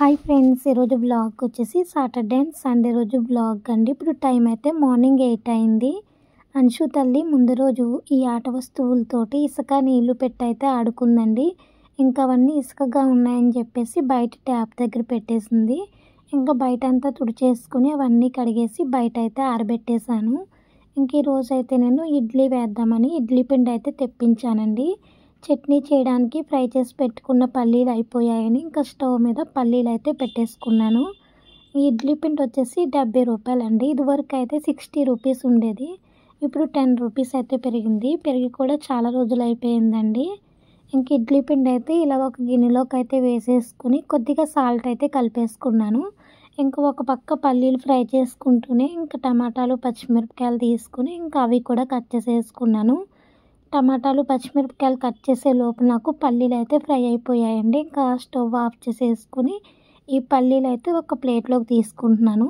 Hi friends, ఈరోజు blog వచ్చేసి Saturday and Sunday రోజు బ్లాగ్ అండి. ఇప్పుడు టైం అయితే మార్నింగ్ 8 అయింది. అంశు తల్లి ముందు రోజు ఈ ఆట వస్తువులతోటి ఇసుక నీళ్లు పెట్టయితే ఆడుకుందండి. ఇంకా అవన్నీ ఇసుకగా ఉన్నాయని చెప్పేసి బయట ట్యాప్ దగ్గర పెట్టేసింది. ఇంకా బయట అంతా తుడిచేసుకుని అవన్నీ కడిగేసి బయట అయితే ఆరబెట్టేశాను. ఇంక ఈరోజు అయితే నేను ఇడ్లీ వేద్దామని ఇడ్లీ పిండి అయితే తెప్పించానండి. చట్నీ చేయడానికి ఫ్రై చేసి పెట్టుకున్న పల్లీలు అయిపోయాయని ఇంకా స్టవ్ మీద పల్లీలు అయితే పెట్టేసుకున్నాను. ఈ ఇడ్లీ పిండి వచ్చేసి 70 రూపాయలండి. ఇదివరకు అయితే 60 రూపీస్ ఉండేది. ఇప్పుడు 10 రూపీస్ అయితే పెరిగింది. పెరిగి కూడా చాలా రోజులు అయిపోయిందండి. ఇంక ఇడ్లీ పిండి అయితే ఇలా ఒక గిన్నెలోకి అయితే వేసేసుకుని కొద్దిగా సాల్ట్ అయితే కలిపేసుకున్నాను. ఇంకా ఒక పక్క పల్లీలు ఫ్రై చేసుకుంటూనే ఇంకా టమాటాలు పచ్చిమిరపకాయలు తీసుకుని ఇంకా అవి కూడా కట్ చేసేసుకున్నాను. టమాటాలు పచ్చిమిరపకాయలు కట్ చేసే లోపు నాకు పల్లీలు అయితే ఫ్రై అయిపోయాయండి. ఇంకా స్టవ్ ఆఫ్ చేసేసుకుని ఈ పల్లీలు అయితే ఒక ప్లేట్లోకి తీసుకుంటున్నాను.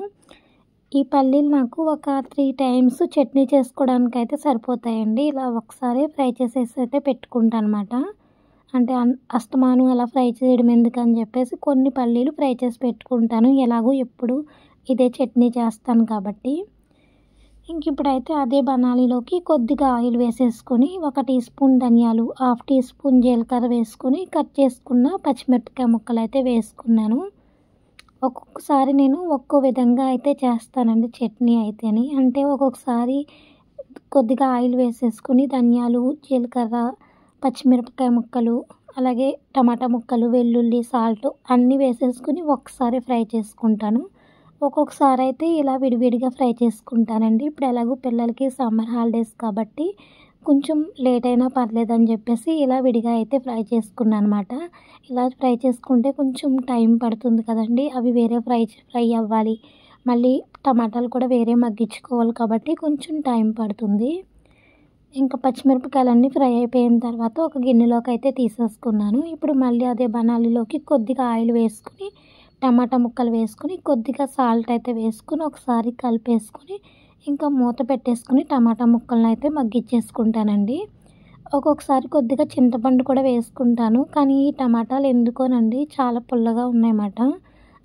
ఈ పల్లీలు నాకు ఒక 3 టైమ్స్ చట్నీ చేసుకోవడానికి అయితే సరిపోతాయండి. ఇలా ఒకసారి ఫ్రై చేసేసి అయితే పెట్టుకుంటాను అనమాట. అంటే అస్తమాను అలా ఫ్రై చేయడం ఎందుకని చెప్పేసి కొన్ని పల్లీలు ఫ్రై చేసి పెట్టుకుంటాను. ఎలాగో ఎప్పుడు ఇదే చట్నీ చేస్తాను కాబట్టి. ఇంక ఇప్పుడైతే అదే బనాలీలోకి కొద్దిగా ఆయిల్ వేసేసుకొని 1 టీ స్పూన్ ధనియాలు, 1/2 టీ స్పూన్ జీలకర్ర వేసుకొని కట్ చేసుకున్న పచ్చిమిరపకాయ ముక్కలు అయితే వేసుకున్నాను. ఒక్కొక్కసారి నేను ఒక్కో విధంగా అయితే చేస్తానండి చట్నీ అయితేని. అంటే ఒక్కొక్కసారి కొద్దిగా ఆయిల్ వేసేసుకుని ధనియాలు, జీలకర్ర, పచ్చిమిరపకాయ ముక్కలు, అలాగే టమాటా ముక్కలు, వెల్లుల్లి, సాల్ట్ అన్నీ వేసేసుకుని ఒకసారి ఫ్రై చేసుకుంటాను. ఒక్కొక్కసారి అయితే ఇలా విడివిడిగా ఫ్రై చేసుకుంటానండి. ఇప్పుడు ఎలాగో పిల్లలకి సమ్మర్ హాలిడేస్ కాబట్టి కొంచెం లేట్ అయినా పర్లేదని చెప్పేసి ఇలా విడిగా అయితే ఫ్రై చేసుకున్నాను అనమాట. ఇలా ఫ్రై చేసుకుంటే కొంచెం టైం పడుతుంది కదండి. అవి వేరే ఫ్రై అవ్వాలి, మళ్ళీ టమాటాలు కూడా వేరే మగ్గించుకోవాలి కాబట్టి కొంచెం టైం పడుతుంది. ఇంకా పచ్చిమిరపకాయలన్నీ ఫ్రై అయిపోయిన తర్వాత ఒక గిన్నెలోకి అయితే తీసేసుకున్నాను. ఇప్పుడు మళ్ళీ అదే బనాలీలోకి కొద్దిగా ఆయిల్ వేసుకుని టమాటా ముక్కలు వేసుకుని కొద్దిగా సాల్ట్ అయితే వేసుకుని ఒకసారి కలిపేసుకుని ఇంకా మూత పెట్టేసుకుని టమాటా ముక్కలను అయితే మగ్గించేసుకుంటానండి. ఒక్కొక్కసారి కొద్దిగా చింతపండు కూడా వేసుకుంటాను. కానీ ఈ టమాటాలు ఎందుకోనండి చాలా పుల్లగా ఉన్నాయన్నమాట.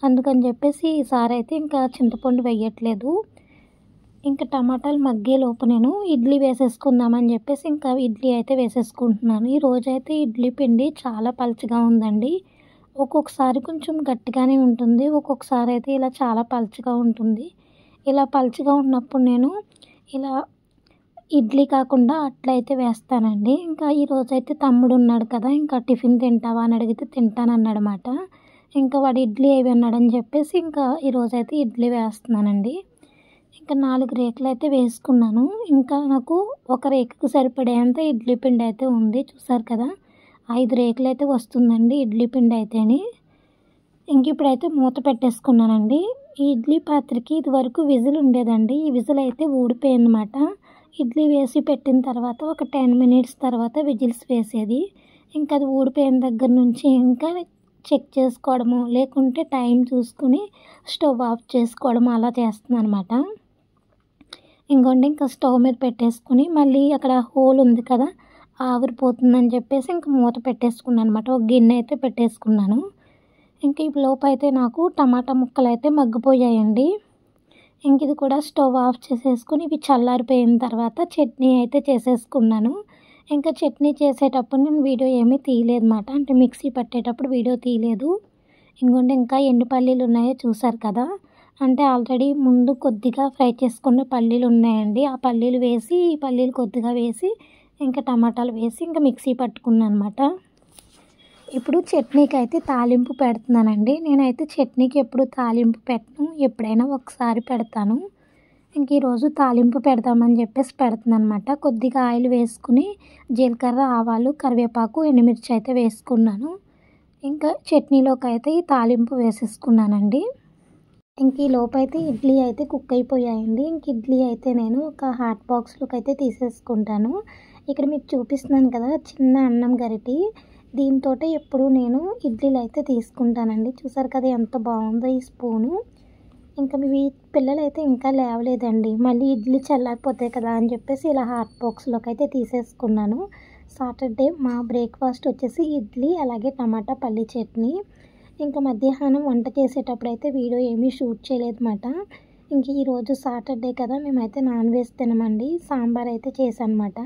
అందుకని చెప్పేసి ఈసారి అయితే ఇంకా చింతపండు వేయట్లేదు. ఇంకా టమాటాలు మగ్గేలోపు నేను ఇడ్లీ వేసేసుకుందామని చెప్పేసి ఇంకా ఇడ్లీ అయితే వేసేసుకుంటున్నాను. ఈరోజైతే ఇడ్లీ పిండి చాలా పలుచగా ఉందండి. ఒక్కొక్కసారి కొంచెం గట్టిగానే ఉంటుంది, ఒక్కొక్కసారి అయితే ఇలా చాలా పలుచగా ఉంటుంది. ఇలా పలుచగా ఉన్నప్పుడు నేను ఇలా ఇడ్లీ కాకుండా అట్లయితే వేస్తానండి. ఇంకా ఈరోజైతే తమ్ముడు ఉన్నాడు కదా, ఇంకా టిఫిన్ తింటావా అని అడిగితే తింటానన్నాడనమాట. ఇంకా వాడు ఇడ్లీ అవి అన్నాడని చెప్పేసి ఇంకా ఈరోజైతే ఇడ్లీ వేస్తున్నానండి. ఇంకా 4 రేకులు అయితే వేసుకున్నాను. ఇంకా నాకు ఒక రేకుకు సరిపడేంత ఇడ్లీ పిండి అయితే ఉంది. చూసారు కదా, 5 రేకులు అయితే వస్తుందండి ఇడ్లీ పిండి అయితేని. ఇంక ఇప్పుడైతే మూత పెట్టేసుకున్నానండి. ఈ ఇడ్లీ పాత్రకి ఇదివరకు విజిల్ ఉండేదండి. ఈ విజిల్ అయితే ఊడిపోయిందన్నమాట. ఇడ్లీ వేసి పెట్టిన తర్వాత ఒక 10 మినిట్స్ తర్వాత విజిల్స్ వేసేది. ఇంకా అది ఊడిపోయిన దగ్గర నుంచి ఇంకా చెక్ చేసుకోవడము, లేకుంటే టైం చూసుకుని స్టవ్ ఆఫ్ చేసుకోవడం అలా చేస్తున్నాను అనమాట. ఇంకోండి ఇంకా స్టవ్ మీద పెట్టేసుకుని మళ్ళీ అక్కడ హోల్ ఉంది కదా, ఆవిరిపోతుందని చెప్పేసి ఇంక మూత పెట్టేసుకున్నాను అనమాట. ఒక గిన్నె అయితే పెట్టేసుకున్నాను. ఇంక ఈ లోపు అయితే నాకు టమాటా ముక్కలు అయితే మగ్గిపోయాయండి. ఇంక ఇది కూడా స్టవ్ ఆఫ్ చేసేసుకుని ఇవి చల్లారిపోయిన తర్వాత చట్నీ అయితే చేసేసుకున్నాను. ఇంకా చట్నీ చేసేటప్పుడు నేను వీడియో ఏమీ తీయలేదన్నమాట. అంటే మిక్సీ పట్టేటప్పుడు వీడియో తీయలేదు. ఇంకోండి ఇంకా ఎన్ని పల్లీలు ఉన్నాయో చూసారు కదా. అంటే ఆల్రెడీ ముందు కొద్దిగా ఫ్రై చేసుకున్న పల్లీలు ఉన్నాయండి. ఆ పల్లీలు వేసి ఈ పల్లీలు కొద్దిగా వేసి ఇంకా టమాటాలు వేసి ఇంకా మిక్సీ పట్టుకున్నాను అనమాట. ఇప్పుడు చట్నీకి అయితే తాలింపు పెడుతున్నానండి. నేనైతే చట్నీకి ఎప్పుడు తాలింపు పెట్టను, ఎప్పుడైనా ఒకసారి పెడతాను. ఇంక ఈరోజు తాలింపు పెడదామని చెప్పేసి పెడుతున్నాను అనమాట. కొద్దిగా ఆయిల్ వేసుకుని జీలకర్ర, ఆవాలు, కరివేపాకు, ఎండుమిర్చి అయితే వేసుకున్నాను. ఇంకా చట్నీలోకి అయితే ఈ తాలింపు వేసేసుకున్నానండి. ఇంక ఈ లోపు అయితే ఇడ్లీ అయితే కుక్ అయిపోయాయండి. ఇంక ఇడ్లీ అయితే నేను ఒక హాట్ బాక్స్లోకి అయితే తీసేసుకుంటాను. ఇక్కడ మీకు చూపిస్తున్నాను కదా చిన్న అన్నం గరిటి, దీంతో ఎప్పుడు నేను ఇడ్లీలు అయితే తీసుకుంటానండి. చూసారు కదా ఎంత బాగుందో ఈ స్పూను. ఇంకా మీ పిల్లలు అయితే ఇంకా లేవలేదండి. మళ్ళీ ఇడ్లీ చల్లారిపోతాయి కదా అని చెప్పేసి ఇలా హాట్ బాక్స్లోకి అయితే తీసేసుకున్నాను. సాటర్డే మా బ్రేక్ఫాస్ట్ వచ్చేసి ఇడ్లీ, అలాగే టమాటా పల్లీ చట్నీ. ఇంకా మధ్యాహ్నం వంట చేసేటప్పుడు అయితే వీడియో ఏమీ షూట్ చేయలేదన్నమాట. ఇంక ఈరోజు సాటర్డే కదా, మేమైతే నాన్ వెజ్ తినమండి. సాంబార్ అయితే చేశానమాట.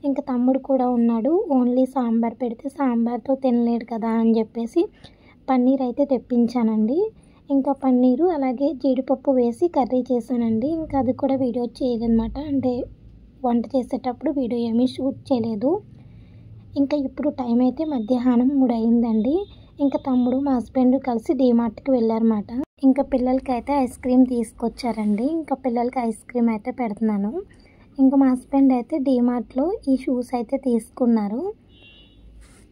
ఇంకా తమ్ముడు కూడా ఉన్నాడు. ఓన్లీ సాంబార్ పెడితే సాంబార్తో తినలేడు కదా అని చెప్పేసి పన్నీర్ అయితే తెప్పించానండి. ఇంకా పన్నీరు అలాగే జీడిపప్పు వేసి కర్రీ చేశానండి. ఇంకా అది కూడా వీడియో చేయలేదన్నమాట. అంటే వంట చేసేటప్పుడు వీడియో ఏమీ షూట్ చేయలేదు. ఇంకా ఇప్పుడు టైం అయితే మధ్యాహ్నం 3 అయిందండి. ఇంకా తమ్ముడు మా హస్బెండ్ కలిసి డీమార్ట్కి వెళ్ళారన్నమాట. ఇంకా పిల్లలకి అయితే ఐస్ క్రీమ్ తీసుకొచ్చారండి. ఇంకా పిల్లలకి ఐస్ క్రీమ్ అయితే పెడుతున్నాను. ఇంకా మా హస్బెండ్ అయితే డీమార్ట్లో ఈ షూస్ అయితే తీసుకున్నారు.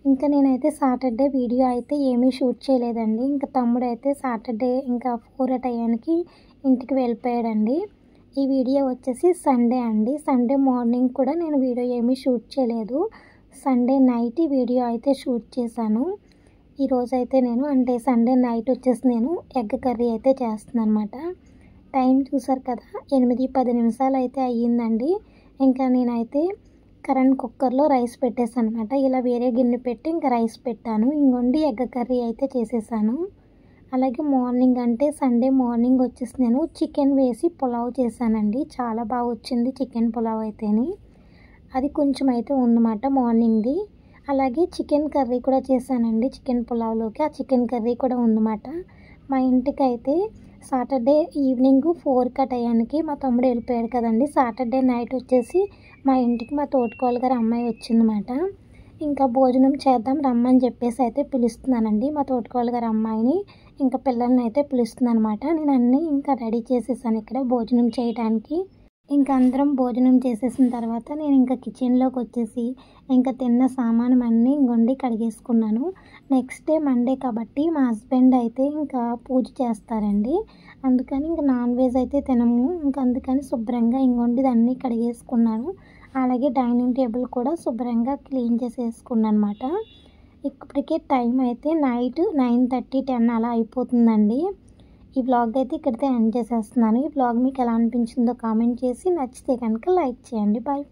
ఇంకా నేనైతే సాటర్డే వీడియో అయితే ఏమీ షూట్ చేయలేదండి. ఇంకా తమ్ముడు అయితే సాటర్డే ఇంకా 4 టయానికి ఇంటికి వెళ్ళిపోయాడండి. ఈ వీడియో వచ్చేసి సండే అండి. సండే మార్నింగ్ కూడా నేను వీడియో ఏమీ షూట్ చేయలేదు. సండే నైట్ ఈ వీడియో అయితే షూట్ చేశాను. ఈరోజైతే నేను అంటే సండే నైట్ వచ్చేసి నేను ఎగ్ కర్రీ అయితే చేస్తున్నాను అనమాట. టైం చూసారు కదా, 8-10 నిమిషాలు అయితే అయ్యిందండి. ఇంకా నేనైతే కరెంట్ కుక్కర్లో రైస్ పెట్టేసాను అనమాట. ఇలా వేరే గిన్నె పెట్టి ఇంకా రైస్ పెట్టాను. ఇంకొండి ఎగ్ కర్రీ అయితే చేసేసాను. అలాగే మార్నింగ్ అంటే సండే మార్నింగ్ వచ్చేసి నేను చికెన్ వేసి పులావ్ చేశానండి. చాలా బాగా వచ్చింది చికెన్ పులావ్ అయితేని. అది కొంచెం అయితే ఉందన్నమాట మార్నింగ్ది. అలాగే చికెన్ కర్రీ కూడా చేశానండి. చికెన్ పులావ్లోకి ఆ చికెన్ కర్రీ కూడా ఉందన్నమాట. మా ఇంటికి అయితే సాటర్డే ఈవినింగ్ 4 టయానికి మా తమ్ముడు వెళ్ళిపోయాడు కదండి. సాటర్డే నైట్ వచ్చేసి మా ఇంటికి మా తోటికోడలు గారి అమ్మాయి వచ్చిందన్నమాట. ఇంకా భోజనం చేద్దాం రమ్మని చెప్పేసి అయితే పిలుస్తున్నానండి మా తోటికోడలు గారి అమ్మాయిని. ఇంకా పిల్లల్ని అయితే పిలుస్తున్నాను అనమాట. నేను అన్నీ ఇంకా రెడీ చేసేసాను ఇక్కడ భోజనం చేయడానికి. ఇంకా అందరం భోజనం చేసేసిన తర్వాత నేను ఇంకా కిచెన్లోకి వచ్చేసి ఇంకా తిన్న సామాను అన్నీ ఇంకొండి కడిగేసుకున్నాను. నెక్స్ట్ డే మండే కాబట్టి మా హస్బెండ్ అయితే ఇంకా పూజ చేస్తారండి. అందుకని ఇంకా నాన్ వెజ్ అయితే తినము. ఇంకా అందుకని శుభ్రంగా ఇంకొండి అన్నీ కడిగేసుకున్నాను. అలాగే డైనింగ్ టేబుల్ కూడా శుభ్రంగా క్లీన్ చేసేసుకున్నాను అనమాట. ఇప్పటికే టైం అయితే నైట్ 9:30-10 అలా అయిపోతుందండి. ఈ వ్లాగ్ అయితే ఇక్కడితో ఎండ్ చేసేస్తున్నాను. ఈ వ్లాగ్ మీకు ఎలా అనిపించిందో కామెంట్ చేసి నచ్చితే కనుక లైక్ చేయండి. బాయ్.